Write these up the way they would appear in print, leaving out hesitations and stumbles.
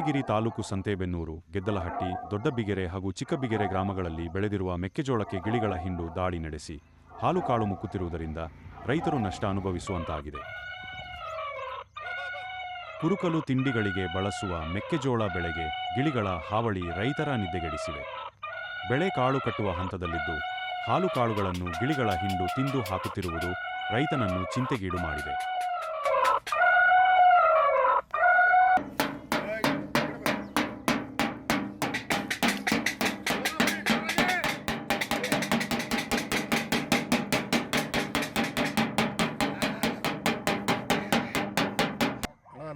ಚನ್ನಗಿರಿ ತಾಲೂಕು ಸಂತೇಬೆನ್ನೂರು, ಗೆದ್ದಲಹಟ್ಟಿ, ದೊಡ್ಡಬಿಗೆರೆ ಹಾಗೂ ಚಿಕ್ಕಬಿಗೆರೆ ಗ್ರಾಮಗಳಲ್ಲಿ ಬೆಳೆದಿರುವ ಮೆಕ್ಕೆಜೋಳಕ್ಕೆ ಗಿಳಿಗಳ ಹಿಂಡು ದಾಳಿ ನಡೆಸಿ ಹಾಲು ಕಾಳು ಮುಕ್ಕುತ್ತಿರುವುದರಿಂದ ರೈತರು ನಷ್ಟ ಅನುಭವಿಸುವಂತಾಗಿದೆ. ಕುರುಕಲು ತಿಂಡಿಗಳಿಗೆ ಬಳಸುವ ಮೆಕ್ಕೆಜೋಳ ಬೆಳೆಗೆ ಗಿಳಿಗಳ ಹಾವಳಿ ರೈತರ ನಿದ್ದೆಗೆಡಿಸಿವೆ. ಬೆಳೆ ಕಾಳು ಕಟ್ಟುವ ಹಂತದಲ್ಲಿದ್ದು ಹಾಲು ಕಾಳುಗಳನ್ನು ಗಿಳಿಗಳ ಹಿಂಡು ತಿಂದು ಹಾಕುತ್ತಿರುವುದು ರೈತನನ್ನು ಚಿಂತೆಗೀಡು ಮಾಡಿದೆ.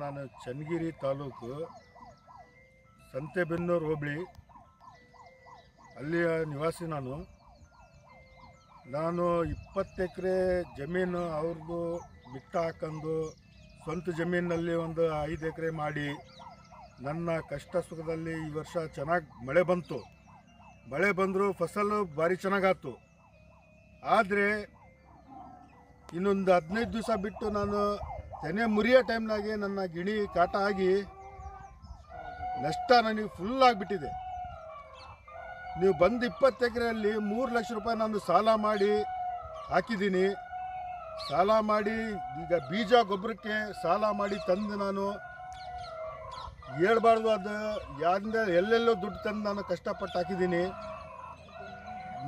ನಾನು ಚನ್ನಗಿರಿ ತಾಲೂಕು ಸಂತೇಬೆನ್ನೂರು ಹೋಬಳಿ ಅಲ್ಲಿಯ ನಿವಾಸಿ. ನಾನು 20 ಎಕರೆ ಜಮೀನು ಅವ್ರದ್ದು ಬಿಟ್ಟ ಹಾಕೊಂಡು ಸ್ವಂತ ಜಮೀನಿನಲ್ಲಿ ಒಂದು 5 ಎಕರೆ ಮಾಡಿ ನನ್ನ ಕಷ್ಟ ಸುಖದಲ್ಲಿ ಈ ವರ್ಷ ಚೆನ್ನಾಗಿ ಮಳೆ ಬಂತು. ಮಳೆ ಬಂದರೂ ಫಸಲು ಭಾರಿ ಚೆನ್ನಾಗಾಯ್ತು. ಆದರೆ ಇನ್ನೊಂದು 15 ದಿವಸ ಬಿಟ್ಟು ನಾನು ತೆನೆ ಮುರಿಯೋ ಟೈಮ್ನಾಗೆ ನನ್ನ ಗಿಣಿ ಕಾಟ ಆಗಿ ನಷ್ಟ ನನಗೆ ಫುಲ್ ಆಗಿಬಿಟ್ಟಿದೆ. ನೀವು ಬಂದು 20 ಎಕರೆಯಲ್ಲಿ 3 ಲಕ್ಷ ರೂಪಾಯಿ ನಾನು ಸಾಲ ಮಾಡಿ ಹಾಕಿದ್ದೀನಿ. ಸಾಲ ಮಾಡಿ ಈಗ ಬೀಜ ಗೊಬ್ಬರಕ್ಕೆ ಸಾಲ ಮಾಡಿ ತಂದು ನಾನು ಹೇಳ್ಬಾರ್ದು, ಅದು ಯಾರಿಂದ ಎಲ್ಲೆಲ್ಲೋ ದುಡ್ಡು ತಂದು ನಾನು ಕಷ್ಟಪಟ್ಟು ಹಾಕಿದ್ದೀನಿ.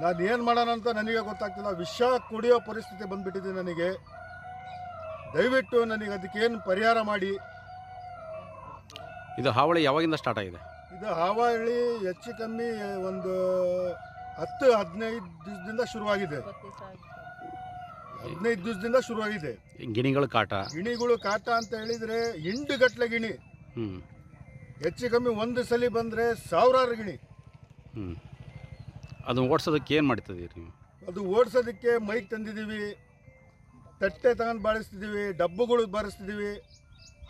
ನಾನು ಏನು ಮಾಡೋಣ ಅಂತ ನನಗೆ ಗೊತ್ತಾಗ್ತಿಲ್ಲ. ವಿಷ ಕುಡಿಯೋ ಪರಿಸ್ಥಿತಿ ಬಂದುಬಿಟ್ಟಿದೆ ನನಗೆ. ದಯವಿಟ್ಟು ನನಗೆ ಅದಕ್ಕೇನು ಪರಿಹಾರ ಮಾಡಿ. ಇದು ಹಾವಳಿ ಯಾವಾಗಿಂದ ಸ್ಟಾರ್ಟ್ ಆಗಿದೆ? ಇದು ಹಾವಳಿ ಹೆಚ್ಚು ಕಮ್ಮಿ ಒಂದು 10-15 ದಿವಸದಿಂದ ಶುರುವಾಗಿದೆ. 15 ದಿವಸದಿಂದ ಶುರುವಾಗಿದೆ. ಗಿಣಿಗಳ ಕಾಟ, ಗಿಣಿಗಳು ಕಾಟ ಅಂತ ಹೇಳಿದರೆ ಹಿಂಡುಗಟ್ಟಲೆ ಗಿಣಿ. ಹೆಚ್ಚು ಕಮ್ಮಿ ಒಂದು ಸಲ ಬಂದರೆ 1000 ಗಿಣಿ. ಅದನ್ನು ಓಡಿಸೋದಕ್ಕೆ ಏನು ಮಾಡ್ತಿದ್ದೀರಿ ನೀವು? ಅದು ಓಡಿಸೋದಕ್ಕೆ ಮೈಕ್ ತಂದಿದ್ದೀವಿ, ತಟ್ಟೆ ತಗೊಂಡು ಬಾಳಿಸ್ತಿದ್ದೀವಿ, ಡಬ್ಬುಗಳು ಬಾರಿಸ್ತಿದ್ದೀವಿ.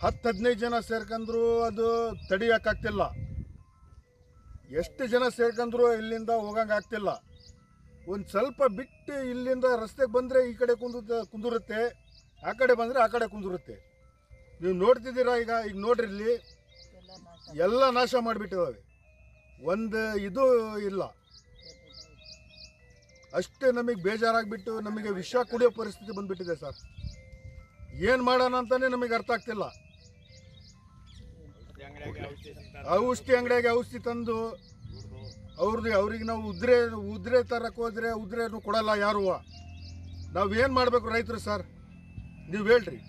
10-15 ಜನ ಸೇರ್ಕೊಂಡ್ರು ಅದು ತಡಿಯೋಕ್ಕಾಗ್ತಿಲ್ಲ. ಎಷ್ಟು ಜನ ಸೇರ್ಕೊಂಡ್ರು ಇಲ್ಲಿಂದ ಹೋಗಂಗೆ ಆಗ್ತಿಲ್ಲ. ಒಂದು ಸ್ವಲ್ಪ ಬಿಟ್ಟು ಇಲ್ಲಿಂದ ರಸ್ತೆಗೆ ಬಂದರೆ ಈ ಕಡೆ ಕುಂದುರುತ್ತೆ, ಆ ಕಡೆ ಬಂದರೆ ಆ ಕಡೆ ಕುಂದುರುತ್ತೆ. ನೀವು ನೋಡ್ತಿದ್ದೀರಾ, ಈಗ ನೋಡ್ರಿ, ಇಲ್ಲಿ ಎಲ್ಲ ನಾಶ ಮಾಡಿಬಿಟ್ಟಿದ್ದಾವೆ. ಒಂದು ಇದು ಇಲ್ಲ. ಅಷ್ಟೇ ನಮಗೆ ಬೇಜಾರಾಗಿಬಿಟ್ಟು ನಮಗೆ ವಿಷ ಕುಡಿಯೋ ಪರಿಸ್ಥಿತಿ ಬಂದುಬಿಟ್ಟಿದೆ ಸರ್. ಏನು ಮಾಡೋಣ ಅಂತಲೇ ನಮಗೆ ಅರ್ಥ ಆಗ್ತಿಲ್ಲ. ಔಷಧಿ ಅಂಗಡಿಯಾಗೆ ಔಷಧಿ ತಂದು ಅವ್ರಿಗೆ ನಾವು ಉದ್ರೆ ತರಕ್ಕೆ ಹೋದರೆ ಉದ್ರೇನು ಕೊಡಲ್ಲ ಯಾರು. ನಾವೇನು ಮಾಡಬೇಕು ರೈತರು ಸರ್? ನೀವು ಹೇಳ್ರಿ.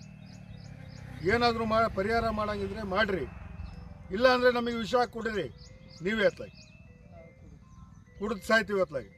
ಏನಾದರೂ ಪರಿಹಾರ ಮಾಡೋಂಗಿದ್ರೆ ಮಾಡಿರಿ. ಇಲ್ಲ ಅಂದರೆ ನಮಗೆ ವಿಷ ಕುಡಿರಿ. ನೀವೇ ಎತ್ತಲಾಗಿ ಕುಡಿದು ಸಾಯ್ತೀವಿ ಎತ್ತಲಾಗಿ.